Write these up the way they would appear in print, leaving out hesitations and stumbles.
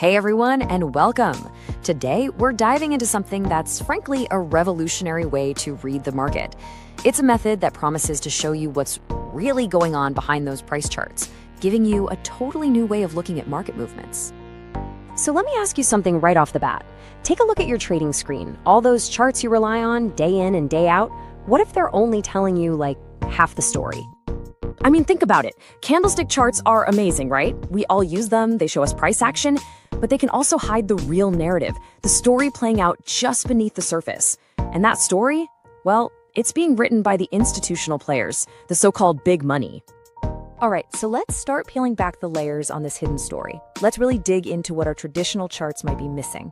Hey everyone, and welcome. Today, we're diving into something that's frankly a revolutionary way to read the market. It's a method that promises to show you what's really going on behind those price charts, giving you a totally new way of looking at market movements. So let me ask you something right off the bat. Take a look at your trading screen. All those charts you rely on day in and day out, what if they're only telling you like half the story? I mean, think about it. Candlestick charts are amazing, right? We all use them, they show us price action, but they can also hide the real narrative, the story playing out just beneath the surface. And that story, well, it's being written by the institutional players, the so-called big money. All right, so let's start peeling back the layers on this hidden story. Let's really dig into what our traditional charts might be missing.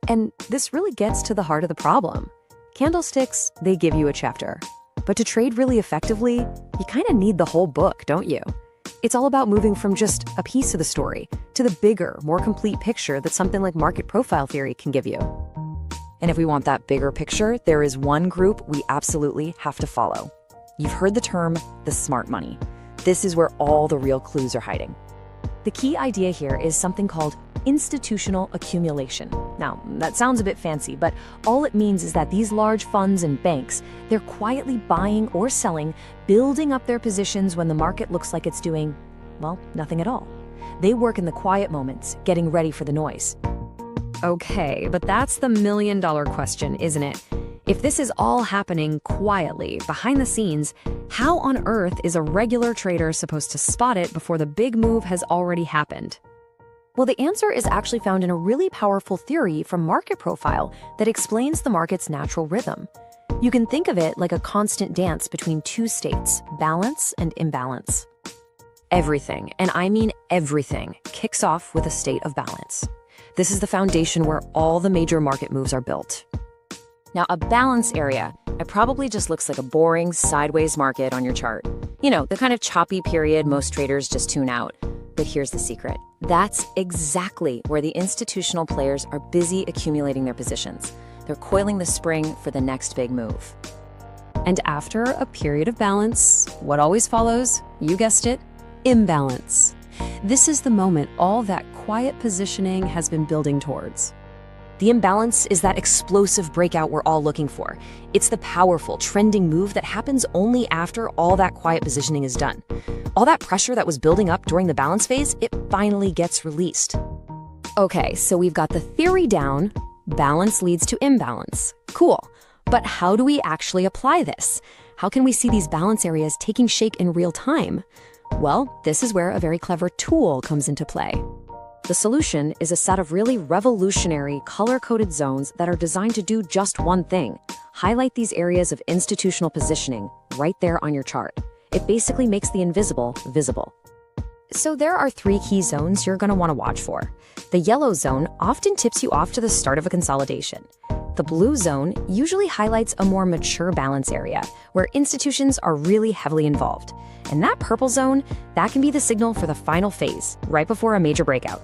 And this really gets to the heart of the problem. Candlesticks, they give you a chapter. But to trade really effectively, you kind of need the whole book, don't you? It's all about moving from just a piece of the story to the bigger, more complete picture that something like market profile theory can give you. And if we want that bigger picture, there is one group we absolutely have to follow. You've heard the term, the smart money. This is where all the real clues are hiding. The key idea here is something called institutional accumulation. Now, that sounds a bit fancy, but all it means is that these large funds and banks, they're quietly buying or selling, building up their positions when the market looks like it's doing, well, nothing at all. They work in the quiet moments, getting ready for the noise. Okay, but that's the million-dollar question, isn't it? If this is all happening quietly, behind the scenes, how on earth is a regular trader supposed to spot it before the big move has already happened? Well, the answer is actually found in a really powerful theory from Market Profile that explains the market's natural rhythm. You can think of it like a constant dance between two states, balance and imbalance. Everything, and I mean everything, kicks off with a state of balance. This is the foundation where all the major market moves are built. Now, a balance area, it probably just looks like a boring sideways market on your chart. You know, the kind of choppy period most traders just tune out. But here's the secret. That's exactly where the institutional players are busy accumulating their positions. They're coiling the spring for the next big move. And after a period of balance, what always follows, you guessed it, imbalance. This is the moment all that quiet positioning has been building towards. The imbalance is that explosive breakout we're all looking for. It's the powerful, trending move that happens only after all that quiet positioning is done. All that pressure that was building up during the balance phase, it finally gets released. Okay, so we've got the theory down. Balance leads to imbalance. Cool. But how do we actually apply this? How can we see these balance areas taking shape in real time? Well, this is where a very clever tool comes into play. The solution is a set of really revolutionary color-coded zones that are designed to do just one thing: highlight these areas of institutional positioning right there on your chart. It basically makes the invisible visible. So there are three key zones you're going to want to watch for. The yellow zone often tips you off to the start of a consolidation. The blue zone usually highlights a more mature balance area where institutions are really heavily involved. And that purple zone, that can be the signal for the final phase, right before a major breakout.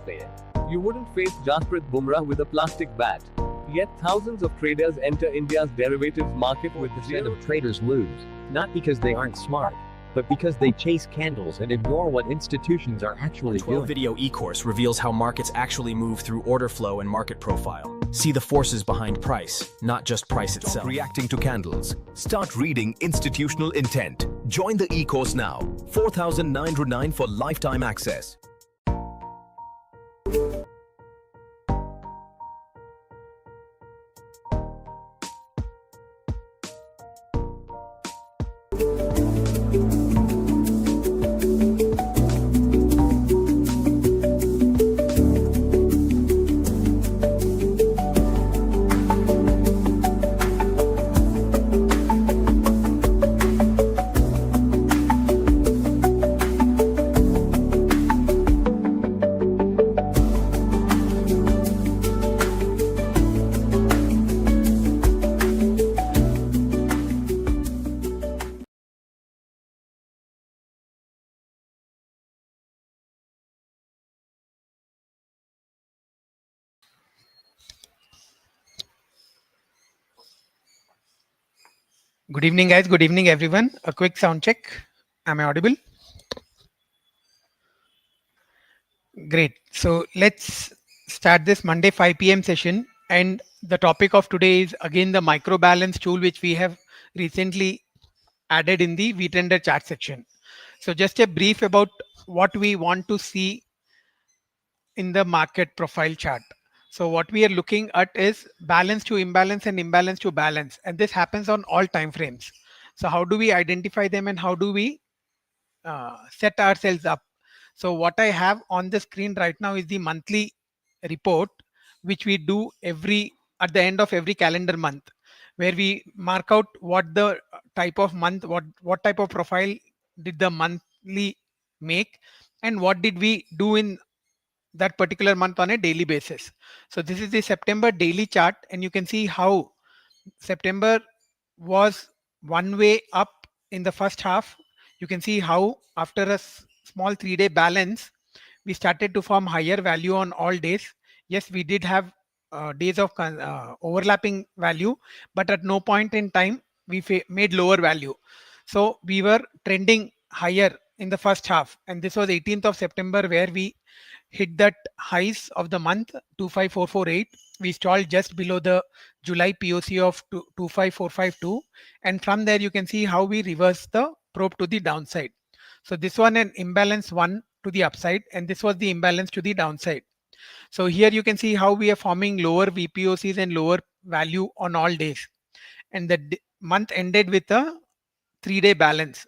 You wouldn't face Jasprit Bumrah with a plastic bat. Yet thousands of traders enter India's derivatives market with 4% of traders lose, not because they aren't smart, but because they chase candles and ignore what institutions are actually doing. 12-video e-course reveals how markets actually move through order flow and market profile. See the forces behind price, not just price itself. Stop reacting to candles. Start reading institutional intent. Join the e-course now. 4,909 for lifetime access. Good evening, guys. Good evening, everyone. A quick sound check. Am I audible? Great. So let's start this Monday 5 p.m. session. And the topic of today is again the micro balance tool, which we have recently added in the Vtrender chat section. So just a brief about what we want to see in the market profile chart. So what we are looking at is balance to imbalance and imbalance to balance. And this happens on all time frames. So how do we identify them and how do we set ourselves up? So what I have on the screen right now is the monthly report, which we do every at the end of every calendar month, where we mark out what the type of month, what type of profile did the monthly make, and what did we do in that particular month on a daily basis. So this is the September daily chart, and you can see how September was one way up in the first half. You can see how after a small 3-day balance, we started to form higher value on all days. Yes, we did have days of overlapping value, but at no point in time we made lower value. So we were trending higher in the first half, and this was 18th of September where we hit that highs of the month 25448. We stalled just below the July POC of 25452, and from there you can see how we reverse the probe to the downside. So this one an imbalance one to the upside, and this was the imbalance to the downside. So here you can see how we are forming lower VPOCs and lower value on all days, and the month ended with a 3-day balance.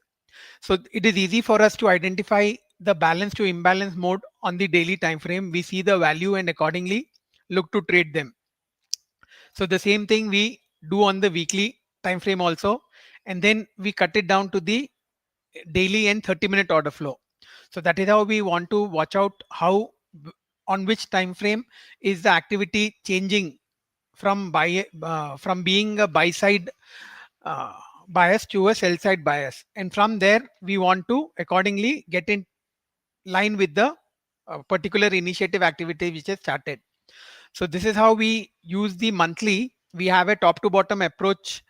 So it is easy for us to identify the balance to imbalance mode on the daily time frame. We see the value and accordingly look to trade them. So the same thing we do on the weekly time frame also, and then we cut it down to the daily and 30-minute order flow. So that is how we want to watch out how on which time frame is the activity changing from being a buy side uh, bias to a sell side bias, and from there we want to accordingly get in line with the particular initiative activity which has started. So this is how we use the monthly. We have a top to bottom approach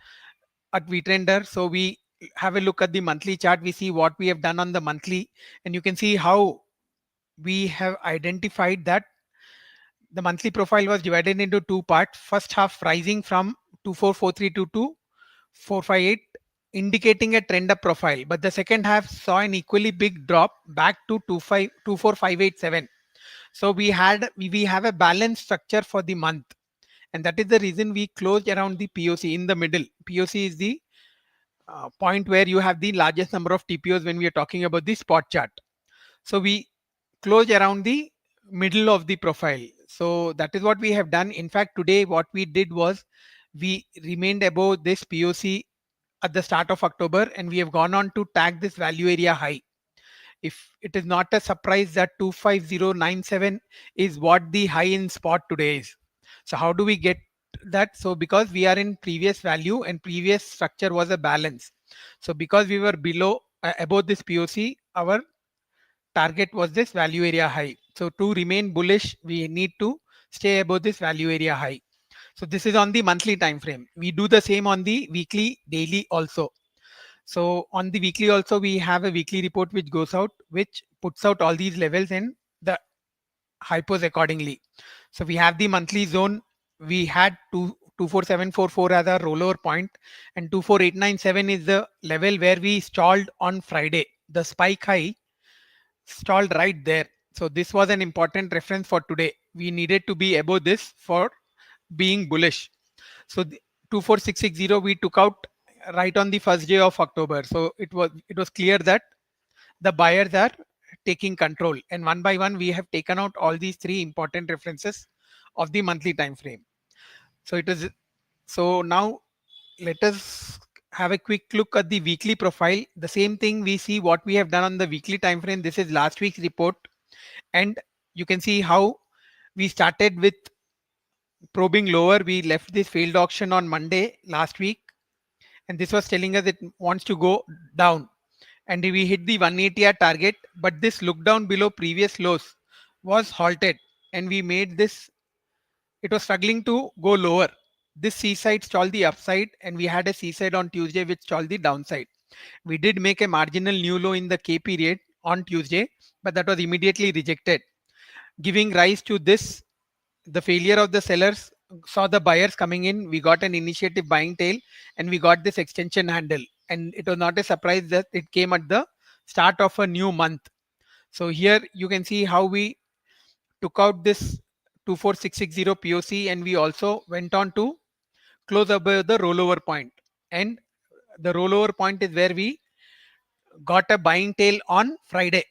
at Vtrender. So we have a look at the monthly chart. We see what we have done on the monthly, and you can see how we have identified that the monthly profile was divided into two parts. First half rising from 244322 to 458, indicating a trend up profile, but the second half saw an equally big drop back to 24587. So we have a balanced structure for the month, and that is the reason we closed around the POC in the middle. POC is the point where you have the largest number of TPOs when we are talking about the spot chart. So we close around the middle of the profile. So that is what we have done. In fact, today what we did was we remained above this POC at the start of October, and we have gone on to tag this value area high. If it is not a surprise that 25097 is what the high in spot today is. So how do we get that? So because we are in previous value and previous structure was a balance. So because we were below above this POC, our target was this value area high. So to remain bullish, we need to stay above this value area high. So this is on the monthly time frame. We do the same on the weekly, daily also. So on the weekly also, we have a weekly report which goes out, which puts out all these levels and the hypos accordingly. So we have the monthly zone. We had 24744 as our rollover point, and 24897 is the level where we stalled on Friday. The spike high stalled right there. So this was an important reference for today. We needed to be above this for being bullish. So the 24660 we took out right on the first day of October. So it was clear that the buyers are taking control, and one by one we have taken out all these three important references of the monthly time frame. So now let us have a quick look at the weekly profile. The same thing we see what we have done on the weekly time frame. This is last week's report, and you can see how we started with probing lower. We left this failed auction on Monday last week, and this was telling us it wants to go down, and we hit the 180R target, but this look down below previous lows was halted, and we made this. It was struggling to go lower. This seaside stalled the upside, and we had a seaside on Tuesday which stalled the downside. We did make a marginal new low in the K period on Tuesday, but that was immediately rejected. giving rise to this, the failure of the sellers saw the buyers coming in. We got an initiative buying tail and we got this extension handle. And it was not a surprise that it came at the start of a new month. So here you can see how we took out this 24660 POC, and we also went on to close above the rollover point. And the rollover point is where we got a buying tail on Friday.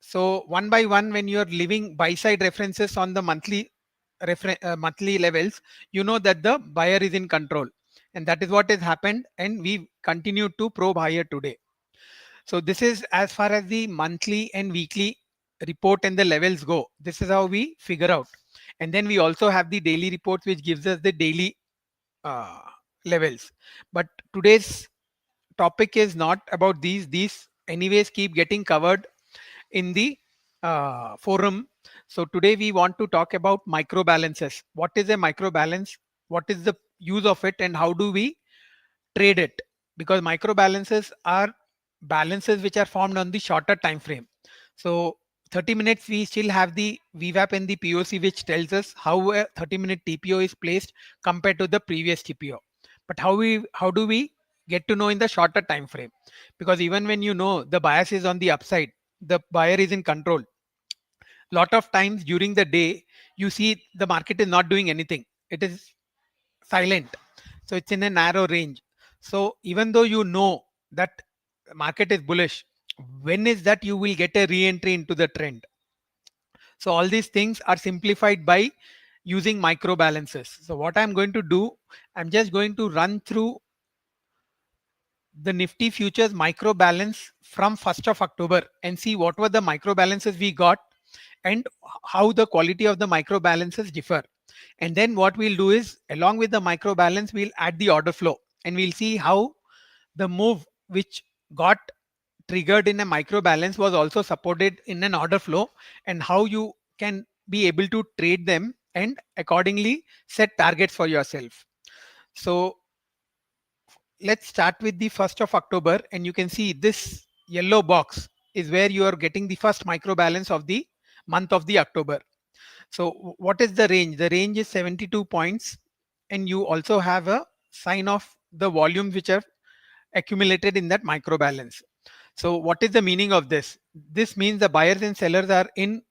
So one by one, when you're leaving buy side references on the monthly levels, you know that the buyer is in control, and that is what has happened. And we continue to probe higher today. So this is as far as the monthly and weekly report and the levels go. This is how we figure out. And then we also have the daily reports, which gives us the daily uh, levels. But today's topic is not about these. These anyways keep getting covered in the forum. So today we want to talk about micro balances. What is a micro balance? What is the use of it, and how do we trade it? Because micro balances are balances which are formed on the shorter time frame. So 30 minutes we still have the VWAP and the POC, which tells us how a 30-minute TPO is placed compared to the previous TPO. But how do we get to know in the shorter time frame? Because even when you know the bias is on the upside, the buyer is in control, lot of times during the day you see the market is not doing anything, it is silent, so it's in a narrow range. So even though you know that market is bullish, when is that you will get a re-entry into the trend? So all these things are simplified by using micro balances. So what I'm going to do, I'm just going to run through the Nifty futures micro balance from 1st of October and see what were the micro balances we got and how the quality of the micro balances differ. And then what we'll do is, along with the micro balance, we'll add the order flow and we'll see how the move which got triggered in a micro balance was also supported in an order flow, and how you can be able to trade them and accordingly set targets for yourself. So let's start with the 1st of October, and you can see this yellow box is where you are getting the first micro balance of the month of the October. So what is the range? The range is 72 points, and you also have a sign of the volumes which are accumulated in that micro balance. So what is the meaning of this? This means the buyers and sellers are in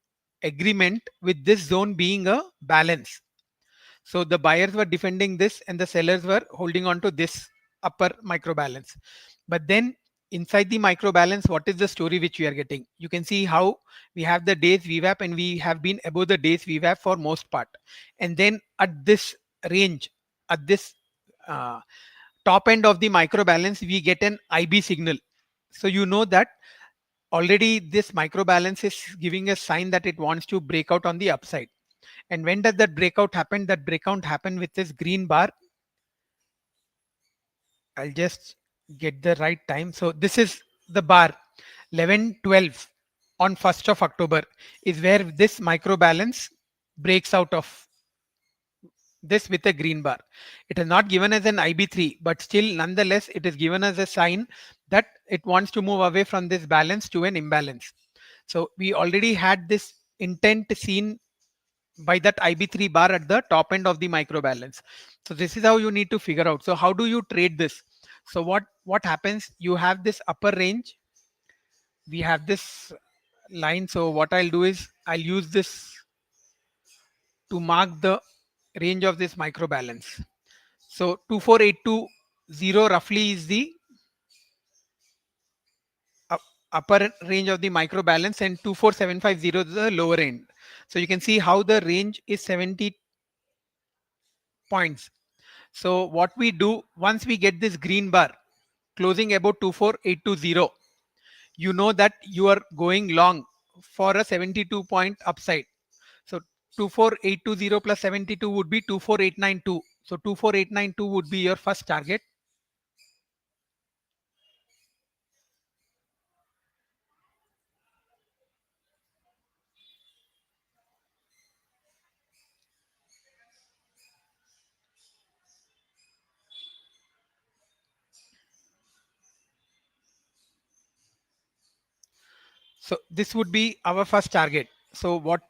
agreement with this zone being a balance. So the buyers were defending this and the sellers were holding on to this upper micro balance. But then inside the micro balance, what is the story which we are getting? You can see how we have the days VWAP and we have been above the days VWAP for most part. And then at this range, at this uh, top end of the micro balance, we get an IB signal. So you know that already this micro balance is giving a sign that it wants to break out on the upside. And when does that breakout happen? That breakout happen with this green bar. I'll just get the right time. So this is the bar 11:12 on 1st of October is where this micro balance breaks out of this with a green bar. It is not given as an IB3, but still nonetheless it is given as a sign that it wants to move away from this balance to an imbalance. So we already had this intent seen by that IB3 bar at the top end of the micro balance. So this is how you need to figure out. So how do you trade this? So what happens? You have this upper range. We have this line. So what I'll do is I'll use this to mark the range of this micro balance. So 24820 roughly is the upper range of the micro balance, and 24750 is the lower end. So you can see how the range is 70 points. So what we do, once we get this green bar closing about 24820, you know that you are going long for a 72 point upside. So 24820 plus 72 would be 24892. So 24892 would be your first target. So this would be our first target. So what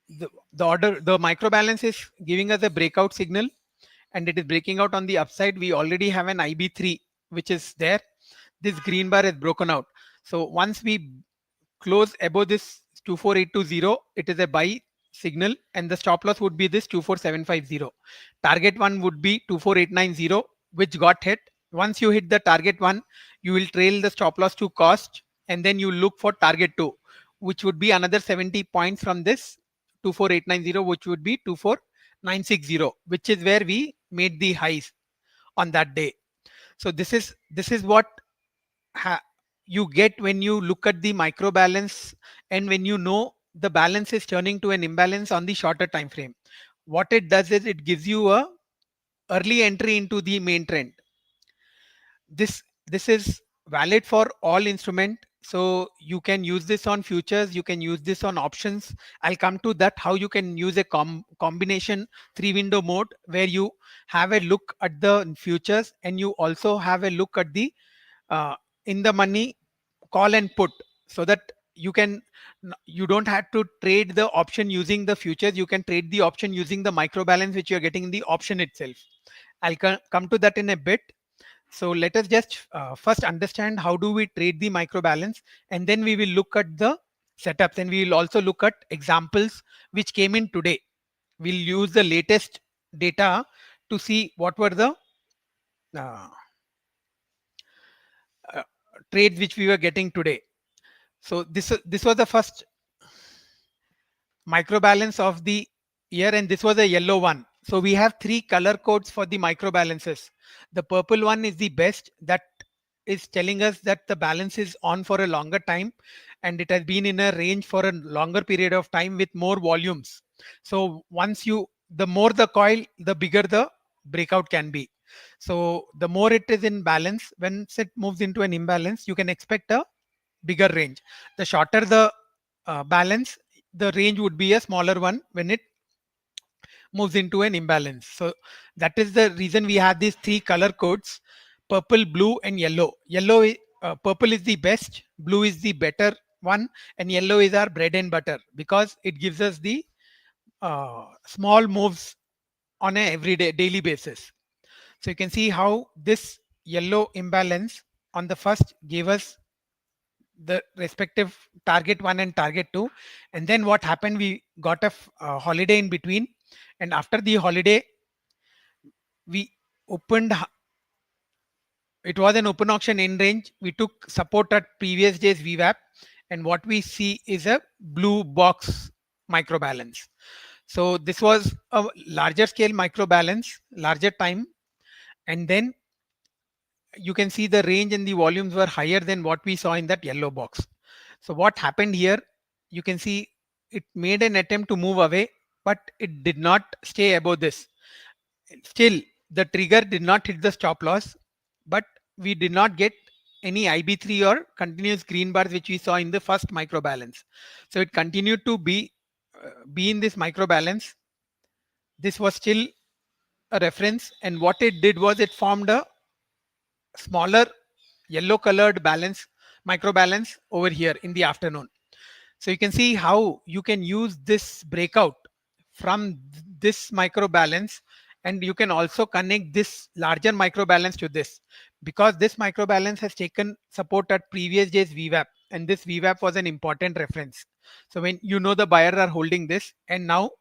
the micro balance is giving us a breakout signal, and it is breaking out on the upside. We already have an IB3 which is there. This green bar is broken out. So once we close above this 24820, it is a buy signal, and the stop loss would be this 24750. Target one would be 24890, which got hit. Once you hit the target one, you will trail the stop loss to cost, and then you look for target two, which would be another 70 points from this 24890, which would be 24960, which is where we made the highs on that day. So this is what you get when you look at the micro balance, and when you know the balance is turning to an imbalance on the shorter time frame. What it does is it gives you a early entry into the main trend. This is valid for all instrument, so you can use this on futures, you can use this on options. I'll come to that, how you can use a combination 3 window mode, where you have a look at the futures and you also have a look at the uh, in the money call and put, so that you don't have to trade the option using the futures. You can trade the option using the micro balance which you're getting in the option itself. I'll come to that in a bit. So let us just first understand how do we trade the micro balance, and then we will look at the setups, and we will also look at examples which came in today. We'll use the latest data to see what were the uh, uh, trades which we were getting today. So this was the first micro balance of the year, and this was a yellow one. So we have three color codes for the micro balances. The purple one is the best, that is telling us that the balance is on for a longer time, and it has been in a range for a longer period of time with more volumes. So the more the coil, the bigger the breakout can be. So the more it is in balance, when it moves into an imbalance, you can expect a bigger range. The shorter the balance, the range would be a smaller one when it moves into an imbalance. So that is the reason we have these three color codes: purple, blue, and yellow. Purple is the best, blue is the better one, and yellow is our bread and butter, because it gives us the small moves on a everyday daily basis. So you can see how this yellow imbalance on the first gave us the respective target one and target two, and then what happened, we got a holiday in between, and after the holiday we opened, it was an open auction in range. We took support at previous day's VWAP, and what we see is a blue box micro balance. So this was a larger scale micro balance, larger time, and then you can see the range and the volumes were higher than what we saw in that yellow box. So what happened here, you can see it made an attempt to move away, but it did not stay above this. Still, the trigger did not hit the stop loss, but we did not get any IB3 or continuous green bars which we saw in the first micro balance. So it continued to be in this micro balance. This was still a reference, and what it did was it formed a smaller yellow colored balance, micro balance over here in the afternoon. So you can see how you can use this breakout from this micro balance, and you can also connect this larger micro balance to this, because this micro balance has taken support at previous day's VWAP, and this VWAP was an important reference. So when you know the buyer are holding this, and now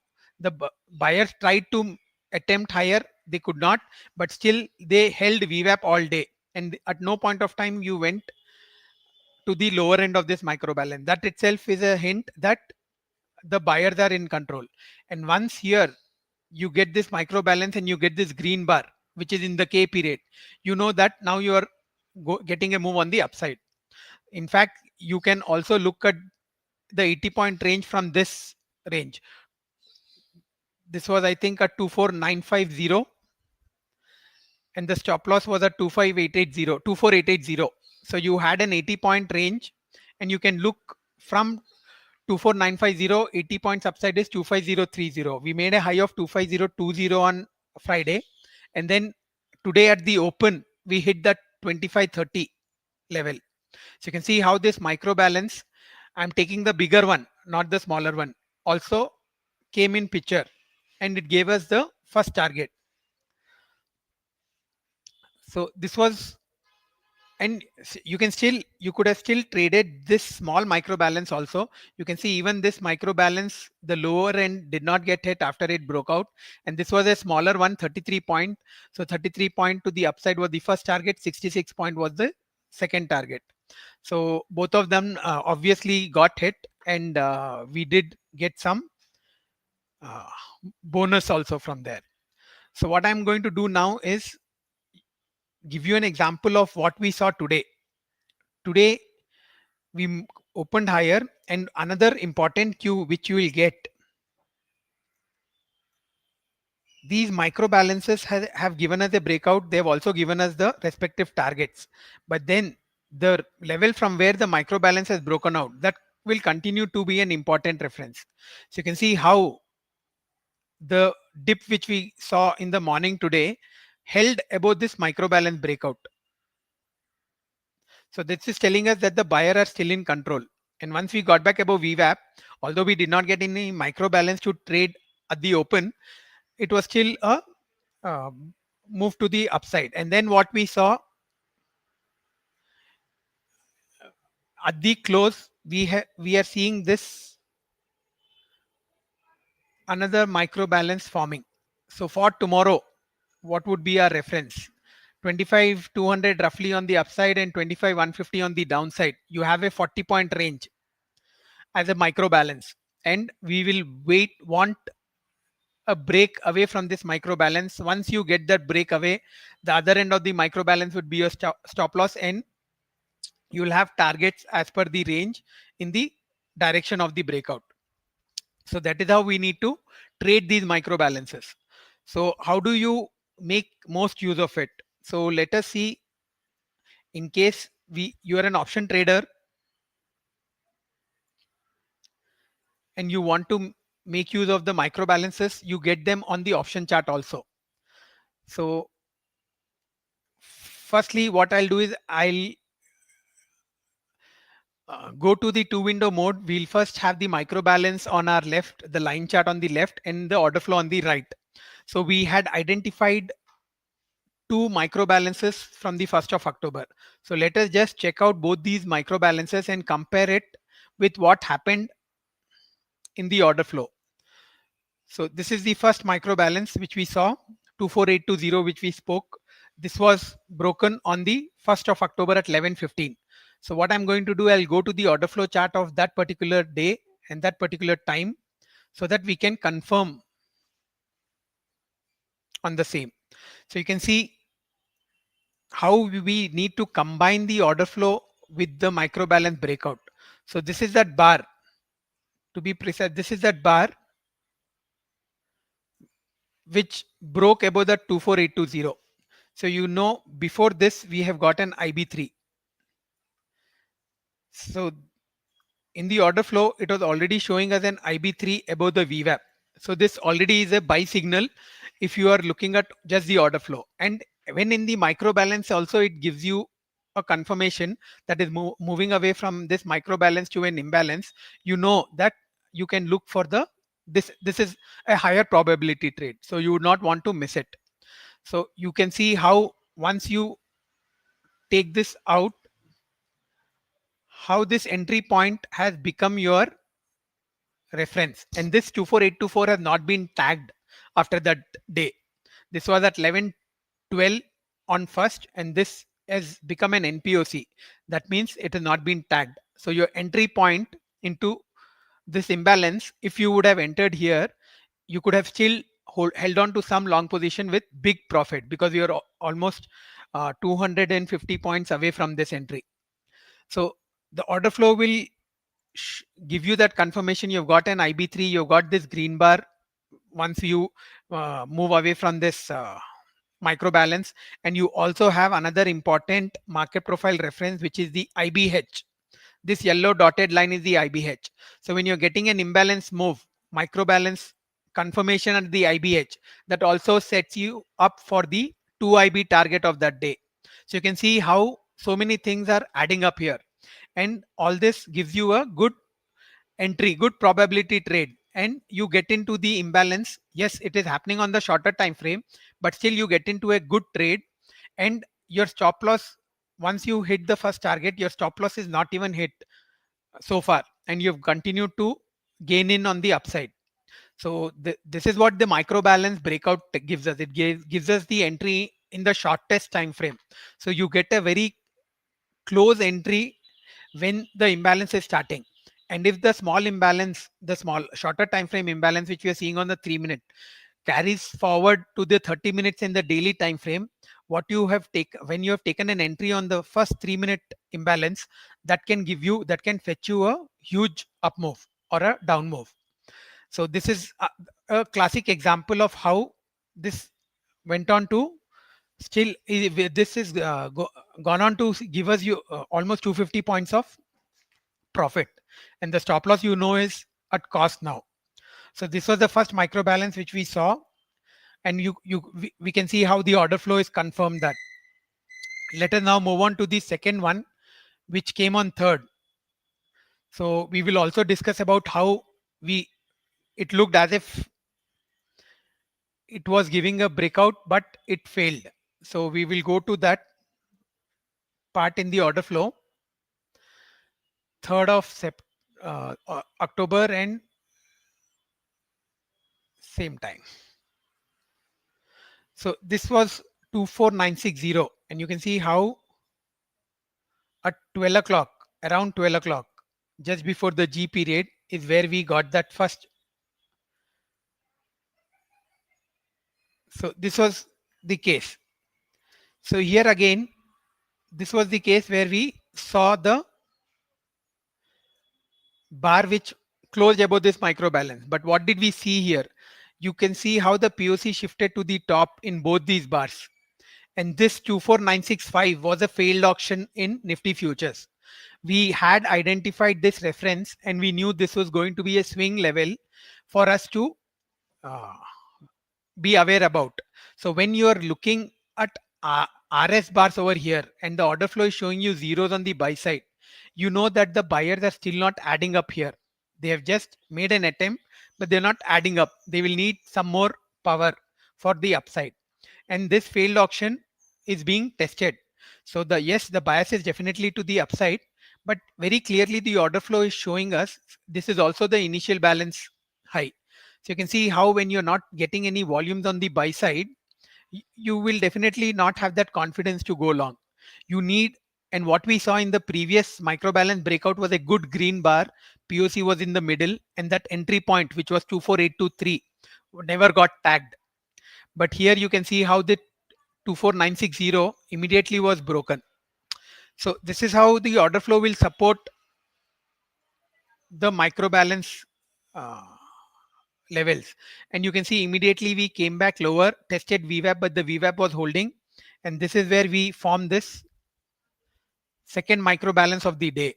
the buyers tried to attempt higher, they could not, but still they held VWAP all day, and at no point of time you went to the lower end of this micro balance. That itself is a hint that the buyers are in control. And once here you get this micro balance and you get this green bar which is in the K period, you know that now you are getting a move on the upside. In fact, you can also look at the 80-point range from this range. This was, I think, a 24950, and the stop loss was at 24880. So you had an 80-point range, and you can look from 24950, 80 points upside is 25030. We made a high of 25020 on Friday, and then today at the open we hit that 2530 level. So you can see how this micro balance, I'm taking the bigger one, not the smaller one, also came in picture and it gave us the first target. So this was, and you could have still traded this small micro balance also. You can see even this micro balance, the lower end did not get hit after it broke out, and this was a smaller one, 33 point. So 33 point to the upside was the first target, 66 point was the second target. So both of them obviously got hit, and we did get some uh, bonus also from there. So what I'm going to do now is give you an example of what we saw today. Today we opened higher, and another important cue which you will get, these micro balances have given us a breakout. They've also given us the respective targets, but then the level from where the micro balance has broken out, that will continue to be an important reference. So you can see how the dip which we saw in the morning today held above this micro balance breakout. So this is telling us that the buyer are still in control. And once we got back above VWAP, although we did not get any micro balance to trade at the open, it was still a move to the upside. And then what we saw at the close, we are seeing this another micro balance forming. So for tomorrow, what would be our reference? 25 200 roughly on the upside and 25 150 on the downside. You have a 40-point range as a micro balance, and we will want a break away from this micro balance. Once you get that break away, the other end of the micro balance would be your stop loss, and you will have targets as per the range in the direction of the breakout. So that is how we need to trade these micro balances. So how do you make most use of it? So let us see, in case you are an option trader and you want to make use of the micro balances, you get them on the option chart also. So firstly, what I'll do is I'll go to the two window mode. We'll first have the micro balance on our left, the line chart on the left, and the order flow on the right. So we had identified two micro balances from the 1st of October. So let us just check out both these micro balances and compare it with what happened in the order flow. So this is the first micro balance which we saw, 24820, which we spoke. This was broken on the 1st of October at 11:15. So what I'm going to do, I'll go to the order flow chart of that particular day and that particular time so that we can confirm on the same. So you can see how we need to combine the order flow with the micro balance breakout. So this is that bar. To be precise, this is that bar which broke above the 24820. So you know, before this we have got an IB3. So in the order flow, it was already showing us an IB3 above the VWAP. So this already is a buy signal if you are looking at just the order flow. And when in the micro balance also, it gives you a confirmation that is moving away from this micro balance to an imbalance. You know that you can look for this is a higher probability trade. So you would not want to miss it. So you can see how once you take this out, how this entry point has become your reference, and this 24824 has not been tagged after that day. This was at 11:12 on first, and this has become an NPOC. That means it has not been tagged. So your entry point into this imbalance, if you would have entered here, you could have still held on to some long position with big profit, because you're almost 250 points away from this entry. So the order flow will give you that confirmation. You've got an IB3, you've got this green bar once you move away from this micro balance, and you also have another important market profile reference, which is the IBH. This yellow dotted line is the IBH. So when you're getting an imbalance move, micro balance confirmation at the IBH, that also sets you up for the 2IB target of that day. So you can see how so many things are adding up here, and all this gives you a good entry, good probability trade. and you get into the imbalance. Yes, it is happening on the shorter time frame, but still you get into a good trade, and your stop loss, once you hit the first target, your stop loss is not even hit so far, and you've continued to gain in on the upside. So this is what the micro balance breakout gives us. It gives us the entry in the shortest time frame. So you get a very close entry when the imbalance is starting. And if the small imbalance, the small shorter time frame imbalance which we are seeing on the 3 minute carries forward to the 30 minutes in the daily time frame, what you have taken, when you have taken an entry on the first 3 minute imbalance, that can fetch you a huge up move or a down move. So this is a classic example of how this went on to still this is gone on to give us you almost 250 points of profit, and the stop loss is at cost now. So this was the first micro balance which we saw, and we can see how the order flow is confirmed that. Let us now move on to the second one which came on third. So we will also discuss about how we it looked as if it was giving a breakout but it failed. So we will go to that part in the order flow. 3rd of October and same time. So this was 24960, and you can see how at 12 o'clock, around 12 o'clock, just before the G period is where we got that first. So this was the case. So here again, this was the case where we saw the bar which closed above this micro balance. But what did we see here? You can see how the POC shifted to the top in both these bars. And this 24965 was a failed auction in Nifty futures. We had identified this reference and we knew this was going to be a swing level for us to be aware about. So when you are looking at RS bars over here and the order flow is showing you zeros on the buy side, you know that the buyers are still not adding up here. They have just made an attempt, but they're not adding up. They will need some more power for the upside. And this failed auction is being tested. So the bias is definitely to the upside, but very clearly the order flow is showing us this is also the initial balance high. So you can see how when you're not getting any volumes on the buy side, you will definitely not have that confidence to go long. You need, and what we saw in the previous micro balance breakout was a good green bar. POC was in the middle, and that entry point, which was 24823, never got tagged. But here you can see how the 24960 immediately was broken. So this is how the order flow will support the micro balance levels. And you can see immediately we came back lower, tested VWAP, but the VWAP was holding. And this is where we formed this second micro balance of the day.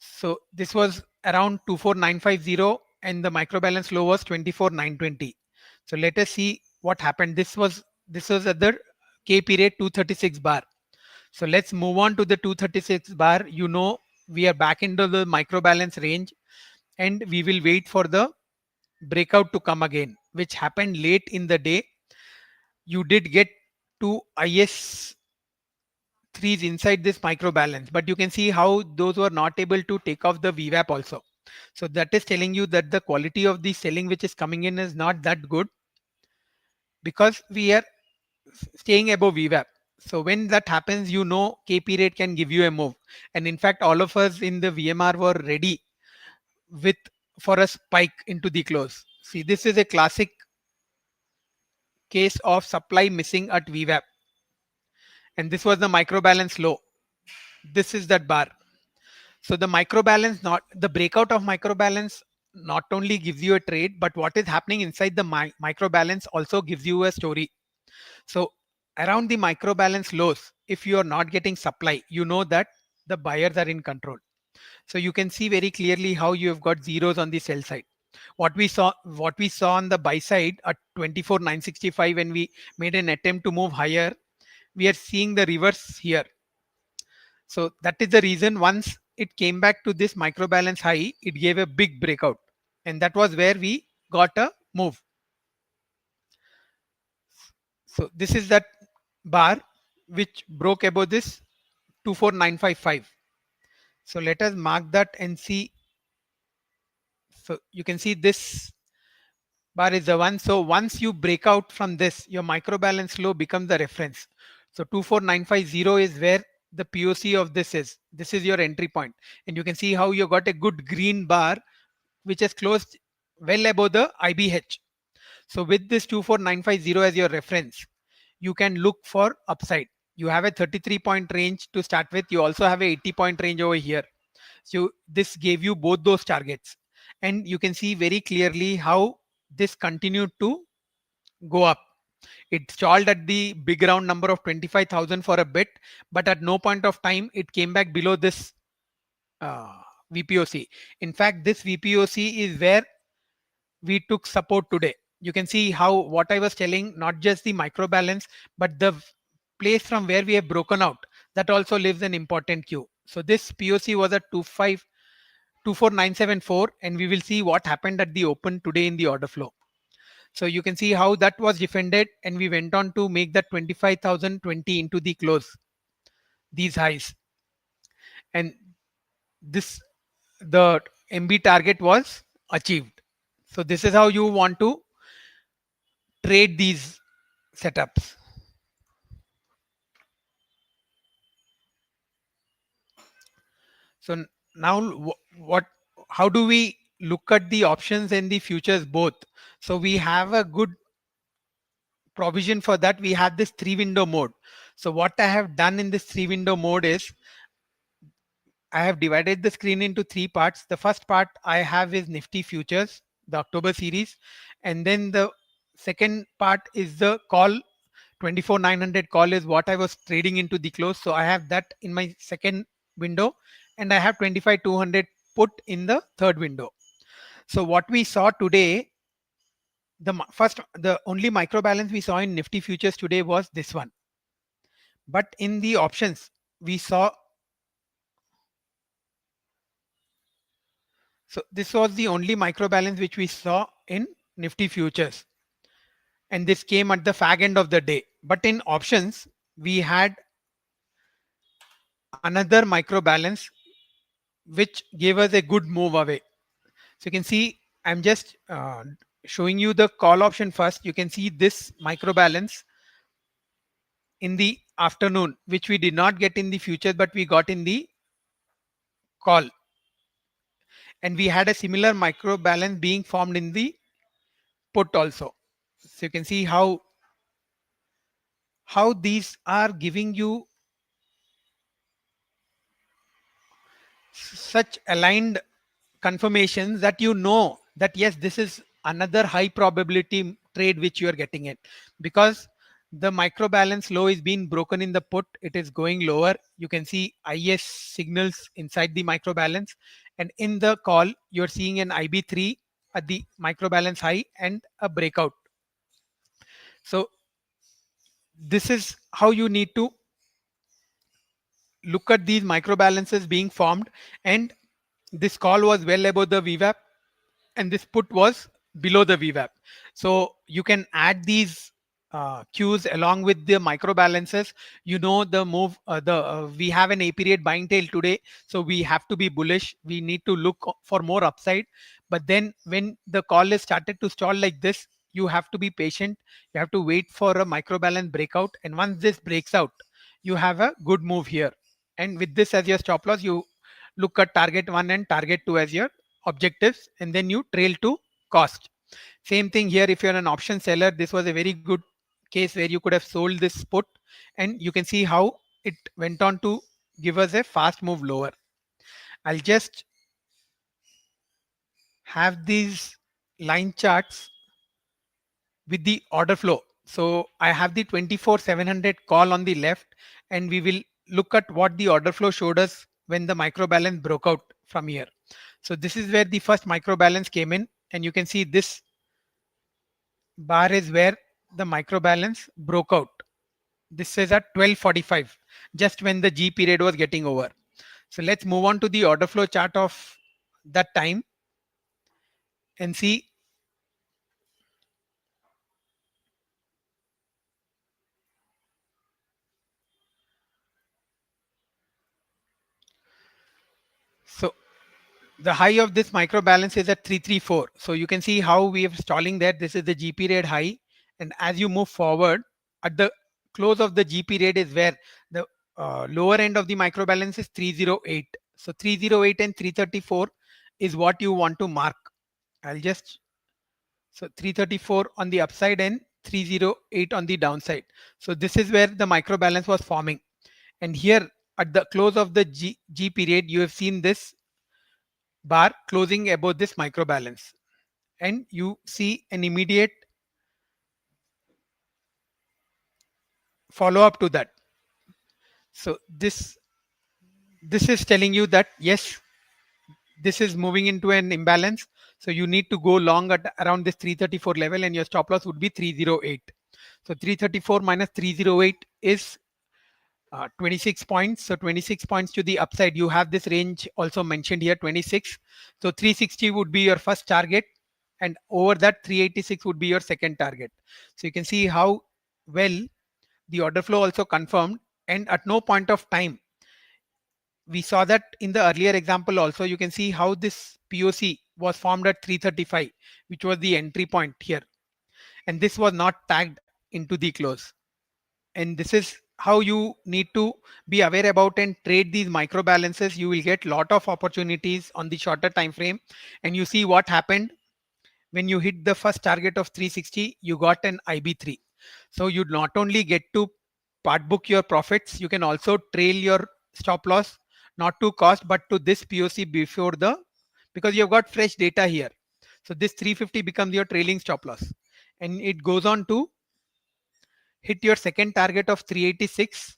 So this was around 24950 and the micro balance low was 24920. So let us see what happened. This was at the K period 236 bar. So let's move on to the 236 bar. We are back into the micro balance range and we will wait for the breakout to come again, which happened late in the day. You did get to IS 3s inside this micro balance, but you can see how those were not able to take off the VWAP also. So that is telling you that the quality of the selling which is coming in is not that good because we are staying above VWAP. So when that happens, K period can give you a move. And in fact, all of us in the VMR were ready for a spike into the close. See, this is a classic case of supply missing at VWAP. And this was the micro balance low. This is that bar. So the micro balance, not the breakout of micro balance, not only gives you a trade, but what is happening inside the micro balance also gives you a story. So around the micro balance lows, if you are not getting supply, you know that the buyers are in control. So you can see very clearly how you have got zeros on the sell side. What we saw on the buy side at 24,965 when we made an attempt to move higher, we are seeing the reverse here. So that is the reason once it came back to this micro balance high, it gave a big breakout. and that was where we got a move. So this is that bar which broke above this 24955. So let us mark that and see. So you can see this bar is the one. So once you break out from this, your micro balance low becomes the reference. So 24950 is where the POC of this is. This is your entry point. And you can see how you got a good green bar which has closed well above the IBH. So with this 24950 as your reference, you can look for upside. You have a 33-point range to start with. You also have a 80-point range over here. So this gave you both those targets. And you can see very clearly how this continued to go up. It stalled at the big round number of 25,000 for a bit, but at no point of time it came back below this VPOC. In fact, this VPOC is where we took support today. You can see how what I was telling, not just the micro balance, but the place from where we have broken out, that also leaves an important cue. So this POC was at 24974, and we will see what happened at the open today in the order flow. So you can see how that was defended, and we went on to make that 25,020 into the close, these highs. And this, the MB target was achieved. So this is how you want to trade these setups. So now how do we look at the options and the futures both? So we have a good provision for that. We have this 3-window mode. So what I have done in this 3-window mode is I have divided the screen into 3 parts. The first part I have is Nifty futures, the October series, and then the second part is the call. 24,900 call is what I was trading into the close. So I have that in my second window, and I have 25,200 put in the third window. So what we saw today, the only micro balance we saw in Nifty futures today was this one. But in the options, we saw, so this was the only micro balance which we saw in Nifty futures. And this came at the fag end of the day. But in options, we had another micro balance which gave us a good move away. So you can see, I'm just showing you the call option first. You can see this micro balance in the afternoon, which we did not get in the futures, but we got in the call. And we had a similar micro balance being formed in the put also. So you can see how these are giving you such aligned confirmations that you know that yes, this is another high probability trade which you are getting it, because the micro balance low is being broken in the put. It is going lower. You can see IS signals inside the micro balance, and in the call you're seeing an IB3 at the micro balance high and a breakout. So this is how you need to look at these micro balances being formed. And this call was well above the VWAP, and this put was below the VWAP. So you can add these cues along with the micro balances. You know the move. We have an A period buying tail today, so we have to be bullish. We need to look for more upside. But then when the call is started to stall like this, you have to be patient. You have to wait for a micro balance breakout, and once this breaks out, you have a good move here. And with this as your stop loss, you look at target 1 and target 2 as your objectives, and then you trail to cost. Same thing here. If you're an option seller, this was a very good case where you could have sold this put, and you can see how it went on to give us a fast move lower. I'll just have these line charts with the order flow. So I have the 24,700 call on the left, and we will look at what the order flow showed us when the micro balance broke out from here. So this is where the first micro balance came in, and you can see this bar is where the micro balance broke out. This is at 12:45, just when the G period was getting over. So let's move on to the order flow chart of that time. and see so the high of this micro balance is at 334. So you can see how we are stalling there. This is the G period high, and as you move forward, at the close of the G period is where the lower end of the micro balance is 308. So 308 and 334 is what you want to mark. I'll just so 334 on the upside and 308 on the downside. So this is where the micro balance was forming, and here at the close of the G period, you have seen this bar closing above this micro balance, and you see an immediate follow up to that. So this is telling you that yes, this is moving into an imbalance, so you need to go long at around this 334 level, and your stop loss would be 308. So 334 minus 308 is 26 points. So 26 points to the upside. You have this range also mentioned here, 26. So 360 would be your first target, and over that 386 would be your second target. So you can see how well the order flow also confirmed, and at no point of time, we saw that in the earlier example also, you can see how this POC was formed at 335, which was the entry point here, and this was not tagged into the close. And this is how you need to be aware about and trade these micro balances. You will get lot of opportunities on the shorter time frame, and you see what happened when you hit the first target of 360. You got an IB3. So you not only get to part book your profits, you can also trail your stop loss, not to cost but to this POC before the, because you've got fresh data here. So this 350 becomes your trailing stop loss, and it goes on to hit your second target of 386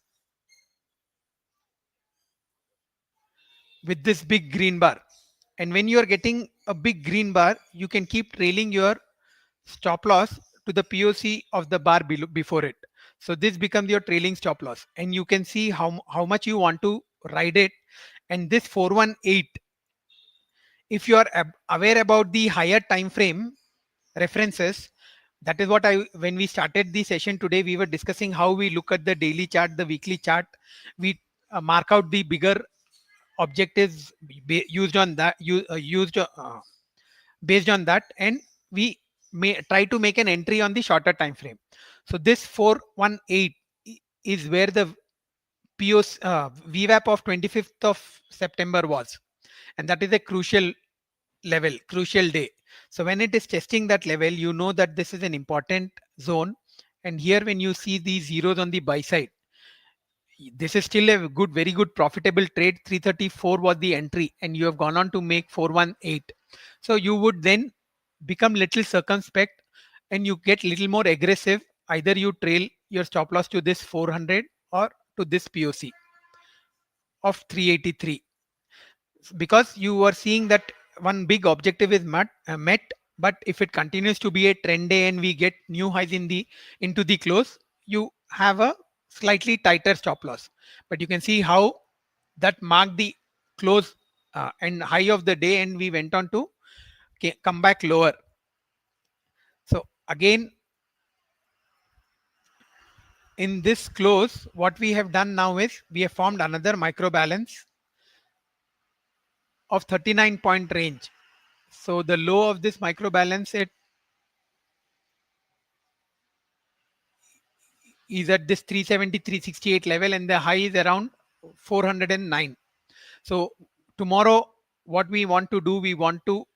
with this big green bar. And when you are getting a big green bar, you can keep trailing your stop loss to the POC of the bar below, before it. So this becomes your trailing stop loss, and you can see how much you want to ride it. And this 418, if you are aware about the higher time frame references, that is what I, when we started the session today, we were discussing how we look at the daily chart, the weekly chart. We mark out the bigger objectives used on that, used based on that, and we may try to make an entry on the shorter time frame. So this 418 is where the POS VWAP of 25th of September was, and that is a crucial level, crucial day. So when it is testing that level, you know that this is an important zone. And here when you see these zeros on the buy side, this is still a good, very good profitable trade. 334 was the entry, and you have gone on to make 418. So you would then become little circumspect, and you get little more aggressive. Either you trail your stop loss to this 400 or to this POC of 383, because you are seeing that one big objective is met. But if it continues to be a trend day and we get new highs in the into the close, you have a slightly tighter stop loss. But you can see how that marked the close and high of the day, and we went on to come back lower. So again, in this close, what we have done now is we have formed another micro balance of 39 point range. So the low of this micro balance is at this 370 368 level, and the high is around 409. So tomorrow what we want to do, we want to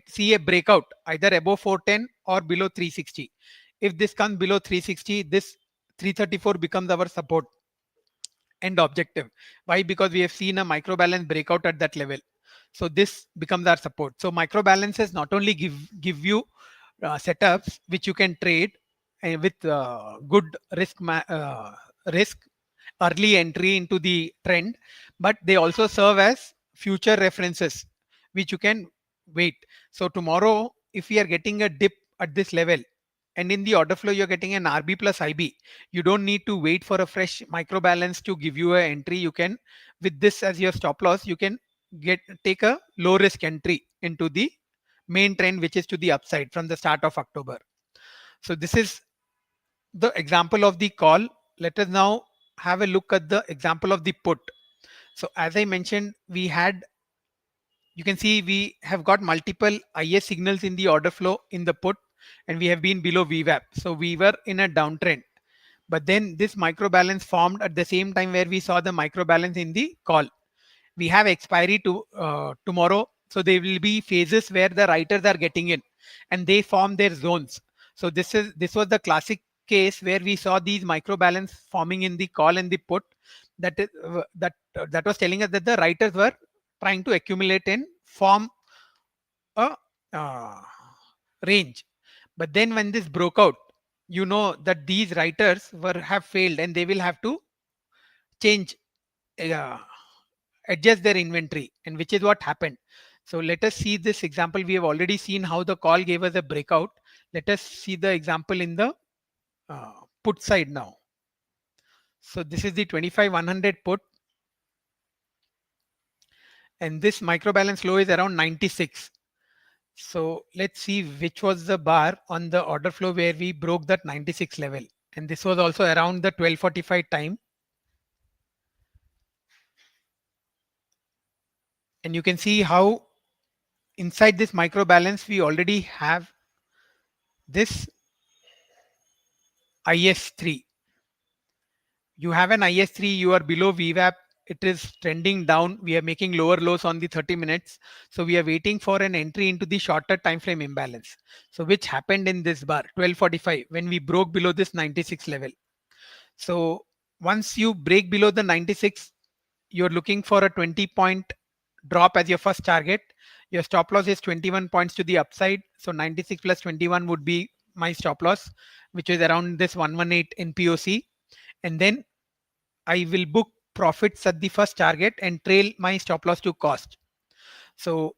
see a breakout either above 410 or below 360. If this comes below 360, this 334 becomes our support and objective. Why? Because we have seen a micro balance breakout at that level. So this becomes our support. So micro balances not only give you setups which you can trade with good risk early entry into the trend, but they also serve as future references which you can wait. So tomorrow, if we are getting a dip at this level, and in the order flow you're getting an RB plus IB, you don't need to wait for a fresh micro balance to give you an entry. You can, with this as your stop loss, you can take a low risk entry into the main trend, which is to the upside from the start of October. So this is the example of the call. Let us now have a look at the example of the put. So as I mentioned, you can see we have got multiple IS signals in the order flow in the put, and we have been below VWAP. So we were in a downtrend. But then this micro balance formed at the same time where we saw the micro balance in the call. We have expiry to tomorrow, so there will be phases where the writers are getting in and they form their zones. So this was the classic case where we saw these micro balance forming in the call and the put. That was telling us that the writers were trying to accumulate and form a uh, range. But then when this broke out, you know that these writers were have failed and they will have to change, uh, adjust their inventory, and which is what happened. So let us see this example. We have already seen how the call gave us a breakout. Let us see the example in the put side now. So this is the 25-100 put, and this micro balance low is around 96. So let's see which was the bar on the order flow where we broke that 96 level, and this was also around the 12:45 time. And you can see how inside this micro balance we already have this IS3. You have an IS3, you are below VWAP, it is trending down, we are making lower lows on the 30 minutes. So we are waiting for an entry into the shorter time frame imbalance. So which happened in this bar 12:45 when we broke below this 96 level. So once you break below the 96, you're looking for a 20-point drop as your first target. Your stop loss is 21 points to the upside. So 96 plus 21 would be my stop loss, which is around this 118 NPOC. And then I will book profits at the first target and trail my stop loss to cost. So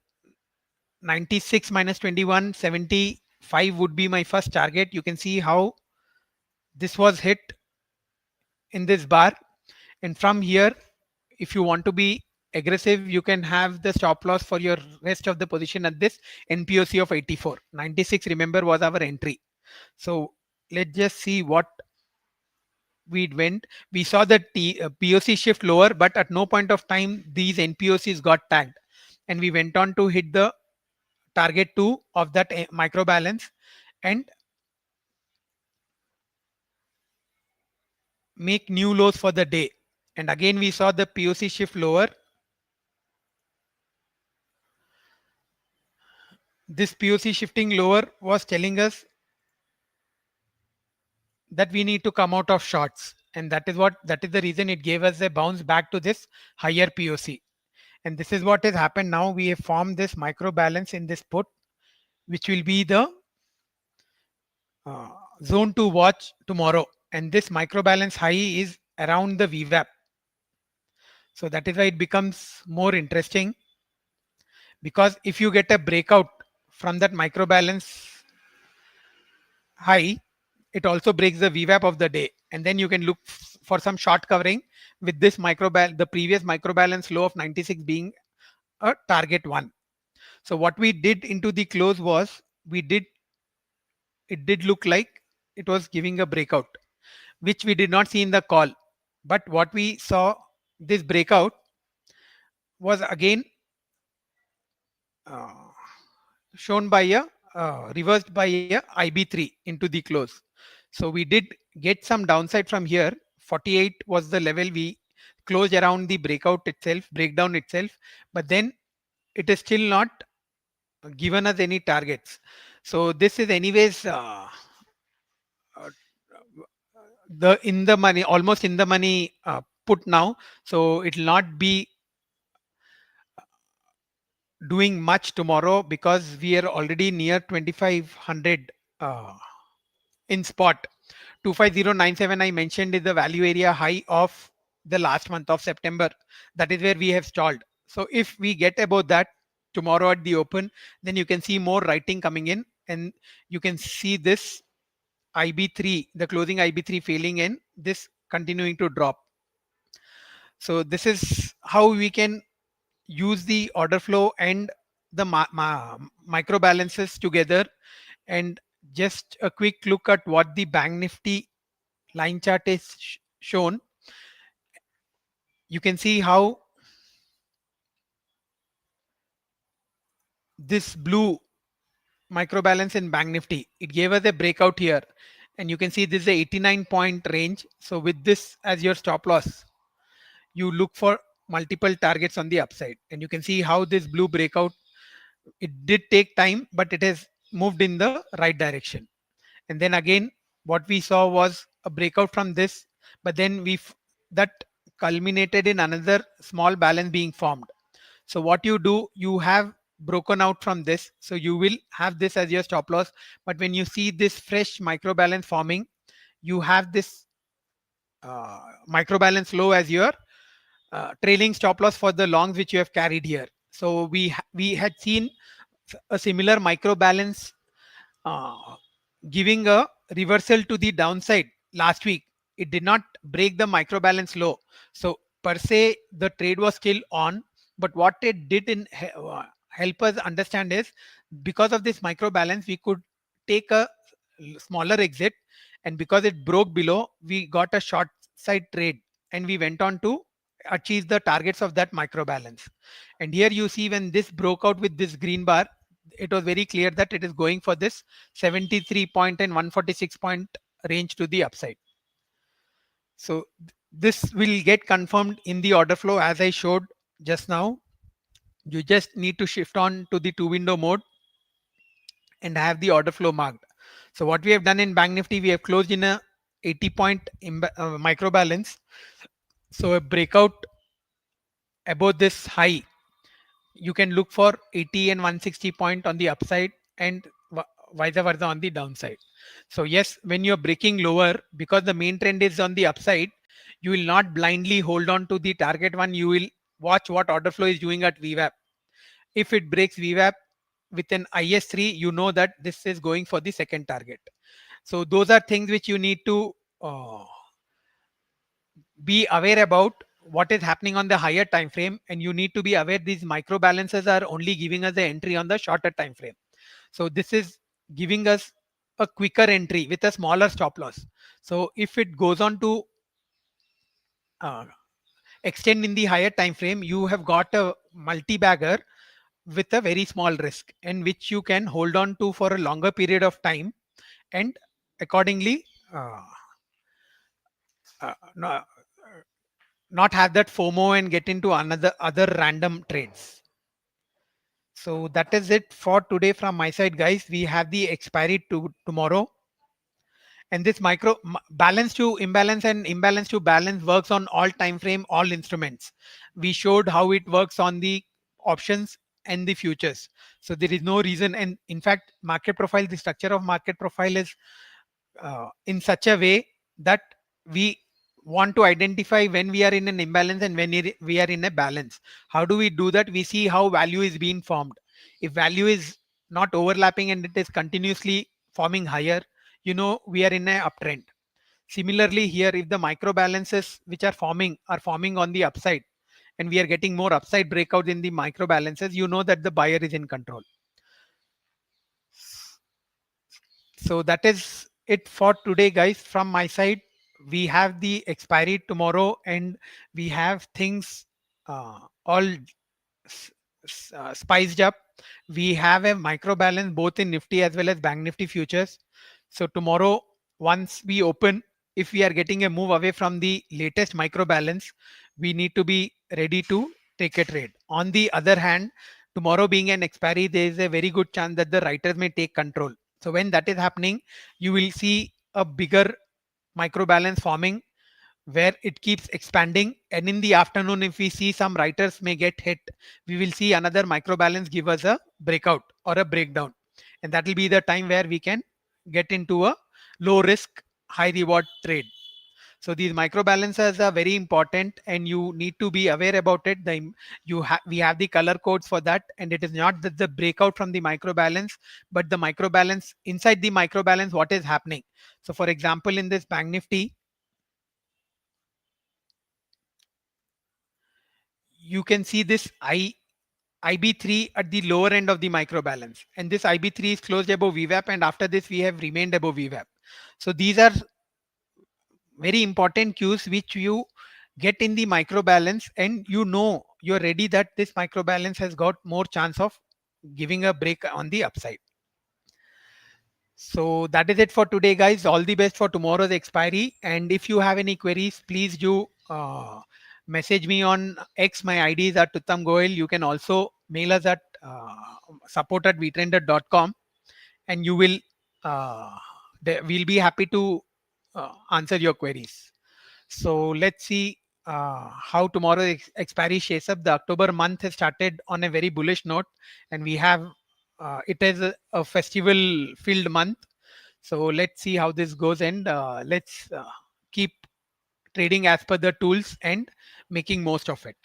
96 minus 21, 75 would be my first target. You can see how this was hit in this bar. And from here, if you want to be aggressive, you can have the stop loss for your rest of the position at this NPOC of 84. 96, remember, was our entry. So let's just see what we saw the POC shift lower, but at no point of time these NPOCs got tagged, and we went on to hit the target 2 of that micro balance and make new lows for the day. And again we saw the POC shift lower. This POC shifting lower was telling us that we need to come out of shorts, and that is the reason it gave us a bounce back to this higher POC. And this is what has happened now. We have formed this micro balance in this put, which will be the uh, zone to watch tomorrow. And this micro balance high is around the VWAP. So that is why it becomes more interesting, because if you get a breakout from that micro balance high, it also breaks the VWAP of the day, and then you can look for some short covering with this the previous micro balance low of 96 being a target 1. So what we did into the close was it did look like it was giving a breakout, which we did not see in the call. But what we saw, this breakout was again uh, shown by a reversed by a IB3 into the close. So we did get some downside from here. 48 was the level we closed around the breakdown itself, but then it is still not given us any targets. So this is anyways uh, the in the money, almost in the money put now. So it will not be doing much tomorrow because we are already near 2500 in spot. 25097 I mentioned is the value area high of the last month of September. That is where we have stalled. So if we get above that tomorrow at the open, then you can see more writing coming in, and you can see this IB3, the closing IB3 failing and this continuing to drop. So this is how we can use the order flow and the micro balances together, and just a quick look at what the bank nifty line chart is shown. You can see how this blue micro balance in bank nifty, it gave us a breakout here, and you can see this is a 89 point range. So with this as your stop loss, you look for multiple targets on the upside, and you can see how this blue breakout, it did take time, but it has moved in the right direction. And then again, what we saw was a breakout from this, but then that culminated in another small balance being formed. So what you do, you have broken out from this, so you will have this as your stop loss. But when you see this fresh micro balance forming, you have this micro balance low as your trailing stop loss for the longs which you have carried here. So we had seen a similar micro balance uh, giving a reversal to the downside last week. It did not break the micro balance low, so per se the trade was still on. But what it did help us understand is, because of this micro balance we could take a smaller exit, and because it broke below, we got a short side trade, and we went on to achieve the targets of that micro balance. And here you see, when this broke out with this green bar, it was very clear that it is going for this 73 point and 146 point range to the upside. So this will get confirmed in the order flow as I showed just now. You just need to shift on to the 2 window mode and have the order flow marked. So what we have done in bank nifty, we have closed in a 80 point micro balance. So a breakout above this high, you can look for 80 and 160 point on the upside, and vice versa on the downside. So yes, when you're breaking lower, because the main trend is on the upside, you will not blindly hold on to the target one. You will watch what order flow is doing at VWAP. If it breaks VWAP with an IS3, you know that this is going for the second target. So those are things which you need to be aware about what is happening on the higher time frame, and you need to be aware these micro balances are only giving us the entry on the shorter time frame. So this is giving us a quicker entry with a smaller stop loss. So if it goes on to uh, extend in the higher time frame, you have got a multi-bagger with a very small risk, and which you can hold on to for a longer period of time, and accordingly no, not have that FOMO and get into other random trades. So that is it for today from my side, guys. We have the expiry to tomorrow, and this balance to imbalance and imbalance to balance works on all time frame, all instruments. We showed how it works on the options and the futures. So there is no reason, and in fact, market profile, the structure of market profile is in such a way that we want to identify when we are in an imbalance and when we are in a balance. How do we do that? We see how value is being formed. If value is not overlapping and it is continuously forming higher, you know we are in an uptrend. Similarly here, if the micro balances which are forming on the upside, and we are getting more upside breakouts in the micro balances, you know that the buyer is in control. So that is it for today, guys. From my side, we have the expiry tomorrow, and we have things all spiced up. We have a micro balance both in Nifty as well as Bank Nifty futures. So tomorrow, once we open, if we are getting a move away from the latest micro balance, we need to be ready to take a trade. On the other hand, tomorrow being an expiry, there is a very good chance that the writers may take control. So when that is happening, you will see a bigger micro balance forming where it keeps expanding. And in the afternoon, if we see some writers may get hit, we will see another micro balance give us a breakout or a breakdown. And that will be the time where we can get into a low risk, high reward trade. So these micro balances are very important, and you need to be aware about it. We have the color codes for that, and it is not that the breakout from the micro balance, but the micro balance inside the micro balance, what is happening. So for example, in this Bank Nifty, you can see this IB3 at the lower end of the micro balance, and this IB3 is closed above VWAP, and after this we have remained above VWAP. So these are very important cues which you get in the micro balance, and you're ready that this micro balance has got more chance of giving a break on the upside. So that is it for today, guys. All the best for tomorrow's expiry. And if you have any queries, please do message me on X. My ID is at Uttam Goel. You can also mail us at support@vtrender.com, and you will we'll be happy to answer your queries. So let's see how tomorrow's expiry shapes up. The October month has started on a very bullish note, and we have it is a festival filled month. So let's see how this goes, and let's keep trading as per the tools and making most of it.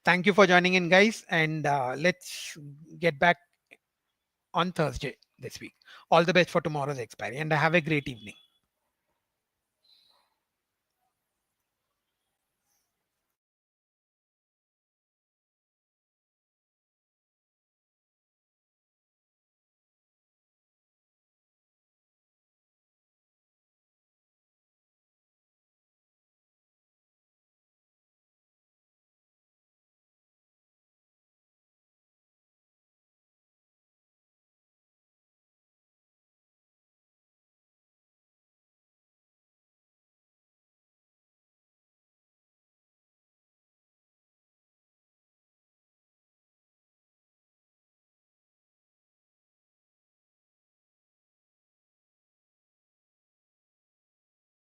Thank you for joining in, guys, and let's get back on Thursday this week. All the best for tomorrow's expiry, and have a great evening.